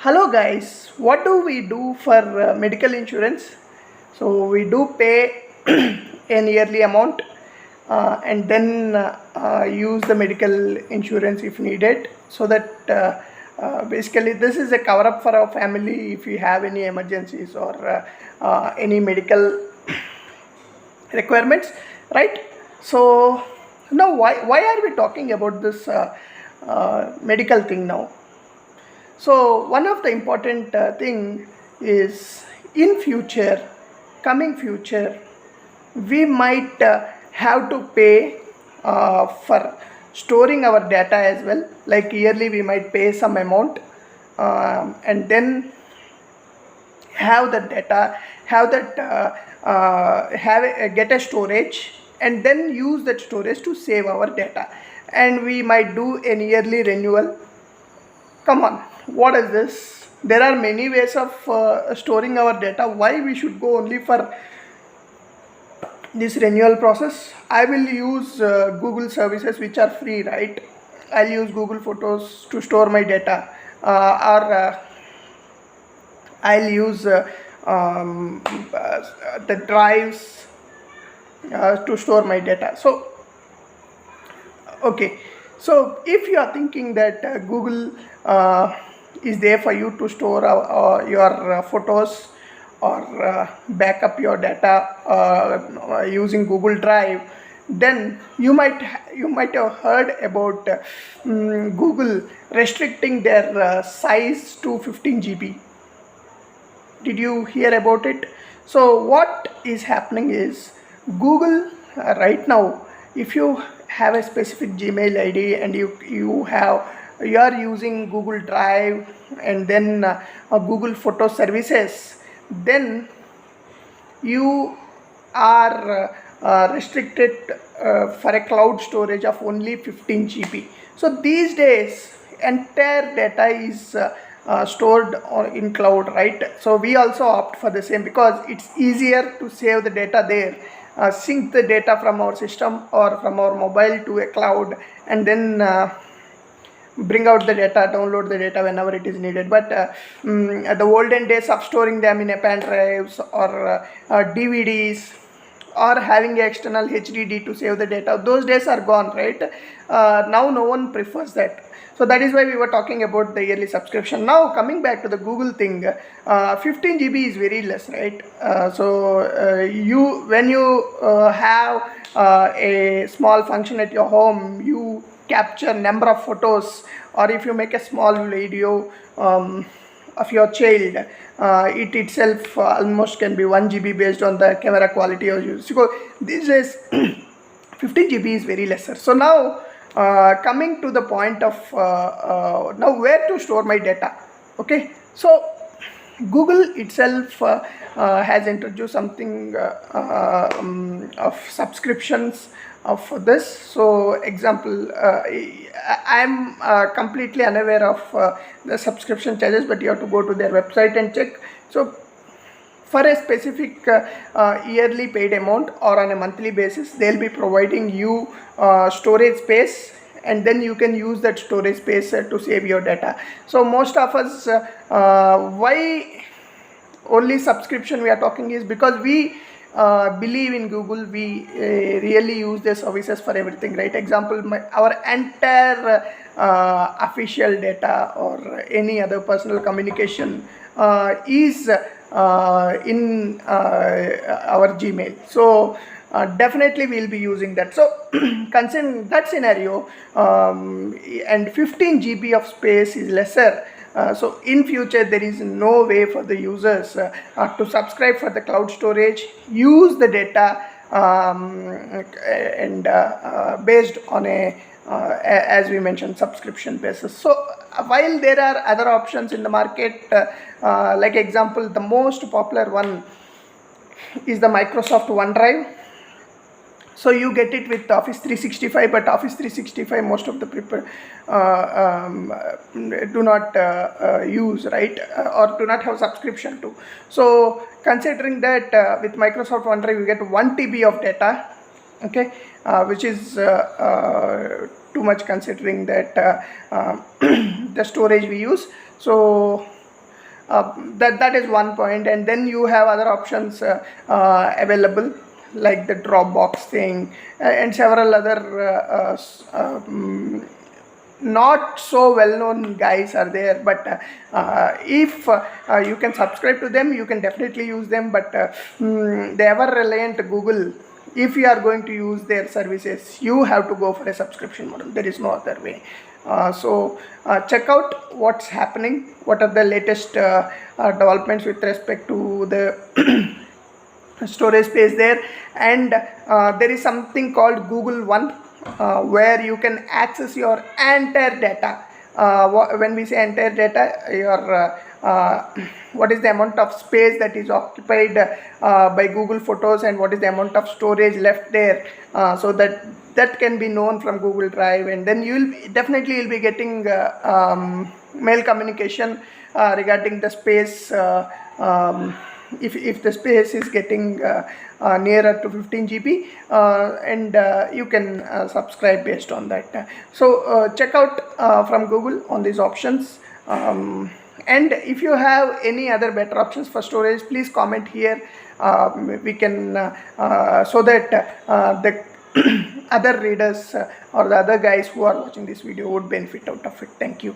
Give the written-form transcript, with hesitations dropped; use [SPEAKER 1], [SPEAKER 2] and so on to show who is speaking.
[SPEAKER 1] Hello guys, what do we do for medical insurance? So we do pay an yearly amount and then use the medical insurance if needed, so that basically this is a cover up for our family if we have any emergencies or any medical requirements, right? So now why are we talking about this medical thing now? So one of the important thing is, in future, coming future, we might have to pay for storing our data as well. Like yearly, we might pay some amount, and then have the data, get a storage, and then use that storage to save our data. And we might do an yearly renewal. Come on, what is this? There are many ways of storing our data. Why we should go only for this renewal process? I will use Google services which are free, right? I'll use Google Photos to store my data, or I'll use the drives to store my data. So okay, so if you are thinking that Google is there for you to store your photos or backup your data using Google Drive, then you might have heard about Google restricting their size to 15 GB. Did you hear about it? So what is happening is, Google right now, if you have a specific Gmail ID and you are using Google Drive and then Google Photo services, then you are restricted for a cloud storage of only 15 GB. So these days entire data is stored in cloud, right? So we also opt for the same because it's easier to save the data there, sync the data from our system or from our mobile to a cloud, and then bring out the data, download the data whenever it is needed. But the olden days of storing them in a pen drives or DVDs, or having an external HDD to save the data, those days are gone, right? Now no one prefers that. So that is why we were talking about the yearly subscription. Now coming back to the Google thing, 15 GB is very less, right? When you have a small function at your home, you capture number of photos, or if you make a small video of your child, it itself almost can be 1 GB based on the camera quality of use. So these days 15 GB is very lesser. So now coming to the point of now where to store my data. Okay, so Google itself has introduced something of subscriptions of this. So example, I'm completely unaware of the subscription charges, but you have to go to their website and check. So for a specific yearly paid amount or on a monthly basis, they'll be providing you storage space, and then you can use that storage space to save your data. So most of us, why only subscription we are talking is because we believe in Google. We really use their services for everything, right? Example, our entire official data or any other personal communication is in our Gmail. So definitely we'll be using that. So considering that scenario, and 15 GB of space is lesser, so in future there is no way for the users to subscribe for the cloud storage, use the data, and based on a as we mentioned, subscription basis. So while there are other options in the market, like example, the most popular one is the Microsoft OneDrive. So you get it with Office 365, but Office 365 most of the people do not use, right? Or do not have subscription to. So considering that with Microsoft OneDrive you get 1 TB of data, okay, which is too much considering that the storage we use. So that is one point. And then you have other options available, like the Dropbox thing, and several other not so well known guys are there. But if you can subscribe to them, you can definitely use them. But the ever reliant Google, if you are going to use their services, you have to go for a subscription model. There is no other way. So check out what's happening, what are the latest developments with respect to the storage space there. And there is something called Google One, where you can access your entire data. When we say entire data, your what is the amount of space that is occupied by Google Photos, and what is the amount of storage left there, so that can be known from Google Drive. And then you will definitely be getting mail communication regarding the space. If the space is getting nearer to 15 GB, and you can subscribe based on that. So check out from Google on these options. And if you have any other better options for storage, please comment here. We can so that the other readers or the other guys who are watching this video would benefit out of it. Thank you.